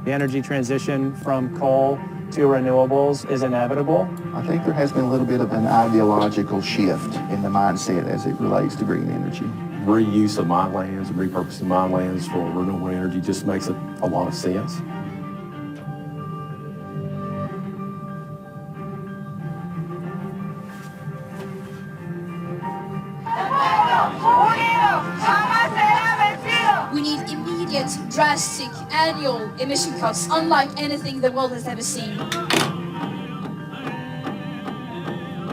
The energy transition from coal to renewables is inevitable. I think there has been a little bit of an ideological shift in the mindset as it relates to green energy. Reuse of mine lands and repurposing mine lands for renewable energy just makes a lot of sense. We need immediate, drastic, annual emission cuts, unlike anything the world has ever seen.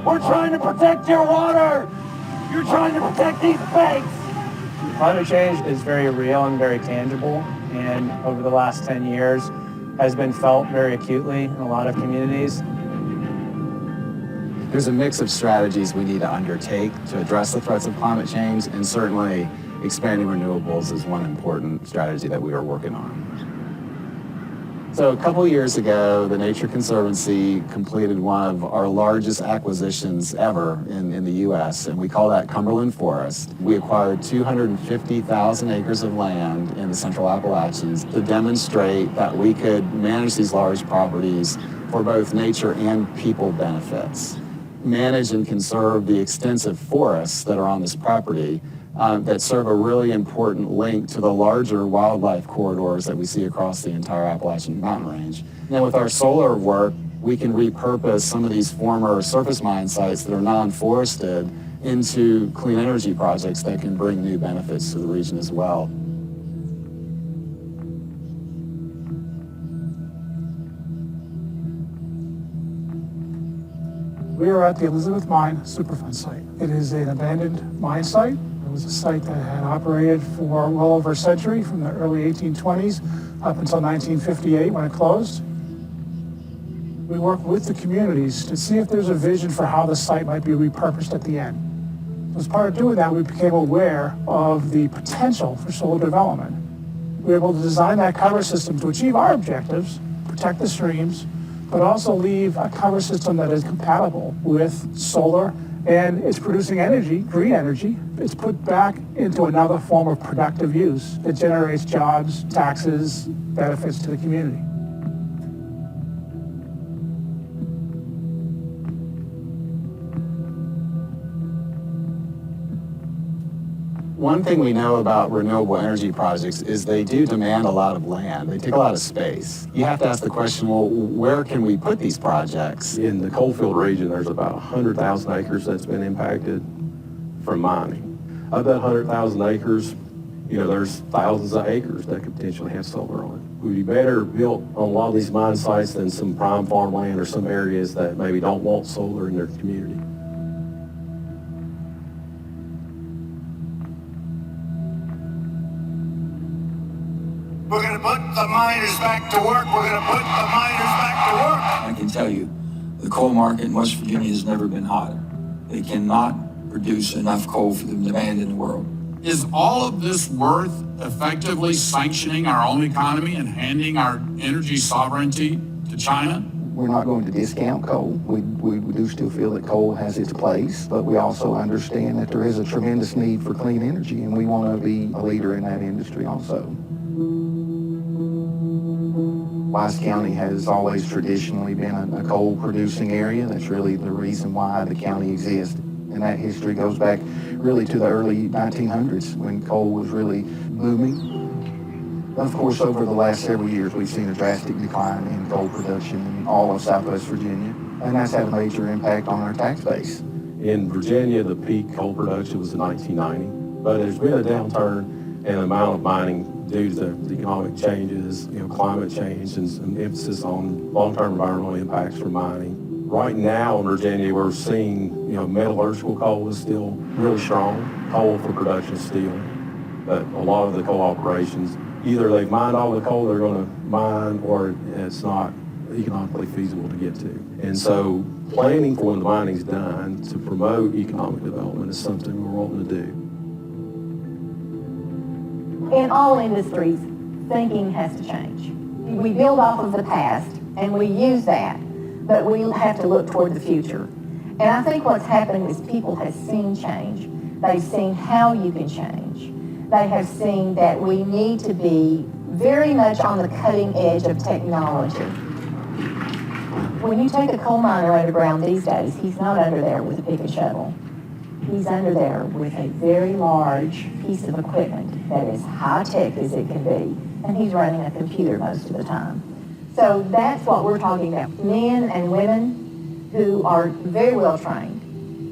We're trying to protect your water. You're trying to protect these banks. Climate change is very real and very tangible, and over the last 10 years has been felt very acutely in a lot of communities. There's a mix of strategies we need to undertake to address the threats of climate change, and certainly expanding renewables is one important strategy that we are working on. So a couple years ago, the Nature Conservancy completed one of our largest acquisitions ever in the U.S., and we call that Cumberland Forest. We acquired 250,000 acres of land in the Central Appalachians to demonstrate that we could manage these large properties for both nature and people benefits. Manage and conserve the extensive forests that are on this property that serve a really important link to the larger wildlife corridors that we see across the entire Appalachian mountain range. Now with our solar work, we can repurpose some of these former surface mine sites that are non-forested into clean energy projects that can bring new benefits to the region as well. We are at the Elizabeth Mine Superfund site. It is an abandoned mine site. It was a site that had operated for well over a century, from the early 1820s up until 1958 when it closed. We worked with the communities to see if there's a vision for how the site might be repurposed at the end. As part of doing that, we became aware of the potential for solar development. We were able to design that cover system to achieve our objectives, protect the streams, but also leave a cover system that is compatible with solar, and it's producing energy, green energy. It's put back into another form of productive use that generates jobs, taxes, benefits to the community. One thing we know about renewable energy projects is they do demand a lot of land. They take a lot of space. You have to ask the question, well, where can we put these projects? In the coalfield region, there's about 100,000 acres that's been impacted from mining. Of that 100,000 acres, there's thousands of acres that could potentially have solar on it. Would be better built on a lot of these mine sites than some prime farmland or some areas that maybe don't want solar in their community. We're going to put the miners back to work. We're going to put the miners back to work. I can tell you, the coal market in West Virginia has never been hotter. They cannot produce enough coal for the demand in the world. Is all of this worth effectively sanctioning our own economy and handing our energy sovereignty to China? We're not going to discount coal. We do still feel that coal has its place, but we also understand that there is a tremendous need for clean energy, and we want to be a leader in that industry also. Wise County has always traditionally been a coal-producing area. That's really the reason why the county exists. And that history goes back really to the early 1900s when coal was really booming. Of course, over the last several years, we've seen a drastic decline in coal production in all of Southwest Virginia, and that's had a major impact on our tax base. In Virginia, the peak coal production was in 1990, but there's been a downturn in the amount of mining due to the economic changes, climate change, and some emphasis on long-term environmental impacts from mining. Right now in Virginia, we're seeing, metallurgical coal is still really strong, coal for production of steel, but a lot of the coal operations, either they've mined all the coal they're going to mine, or it's not economically feasible to get to. And so planning for when the mining's done to promote economic development is something we're wanting to do. In all industries, thinking has to change. We build off of the past, and we use that, but we have to look toward the future. And I think what's happened is people have seen change. They've seen how you can change. They have seen that we need to be very much on the cutting edge of technology. When you take a coal miner underground these days, he's not under there with a pick and shovel. He's under there with a very large piece of equipment that is high-tech as it can be, and he's running a computer most of the time. So that's what we're talking about, men and women who are very well trained.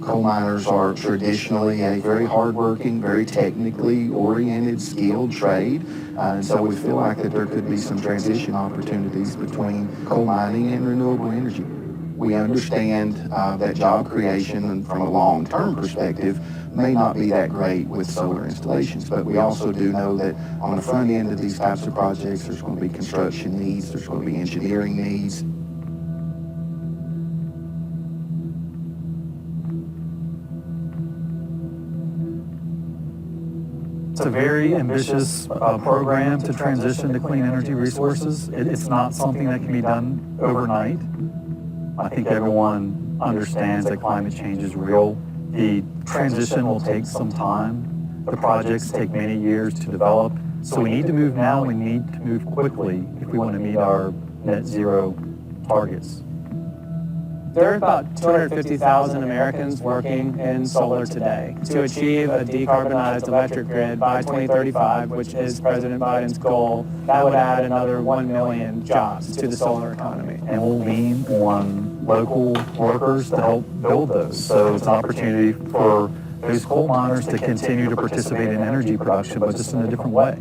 Coal miners are traditionally a very hardworking, very technically oriented, skilled trade. And so we feel like that there could be some transition opportunities between coal mining and renewable energy. We understand that job creation and from a long-term perspective may not be that great with solar installations, but we also do know that on the front end of these types of projects, there's going to be construction needs, there's going to be engineering needs. It's a very ambitious program to transition to clean energy resources. It's not something that can be done overnight. I think everyone understands that climate change is real. The transition will take some time. The projects take many years to develop. So we need to move now. We need to move quickly if we want to meet our net zero targets. There are about 250,000 Americans working in solar today. To achieve a decarbonized electric grid by 2035, which is President Biden's goal, that would add another 1 million jobs to the solar economy. And we'll lean on local workers to help build those. So it's an opportunity for those coal miners to continue to participate in energy production, but just in a different way.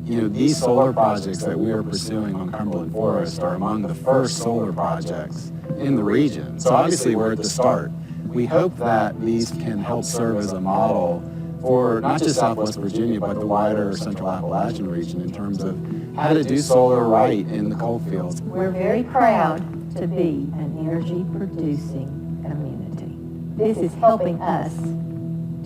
You know, these solar projects that we are pursuing on Cumberland Forest are among the first solar projects in the region. So obviously we're at the start. We hope that these can help serve as a model for not just Southwest Virginia, but the wider Central Appalachian region in terms of how to do solar right in the coal fields. We're very proud to be an energy producing community. This is helping us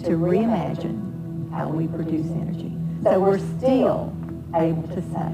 to reimagine how we produce energy. So we're still able to say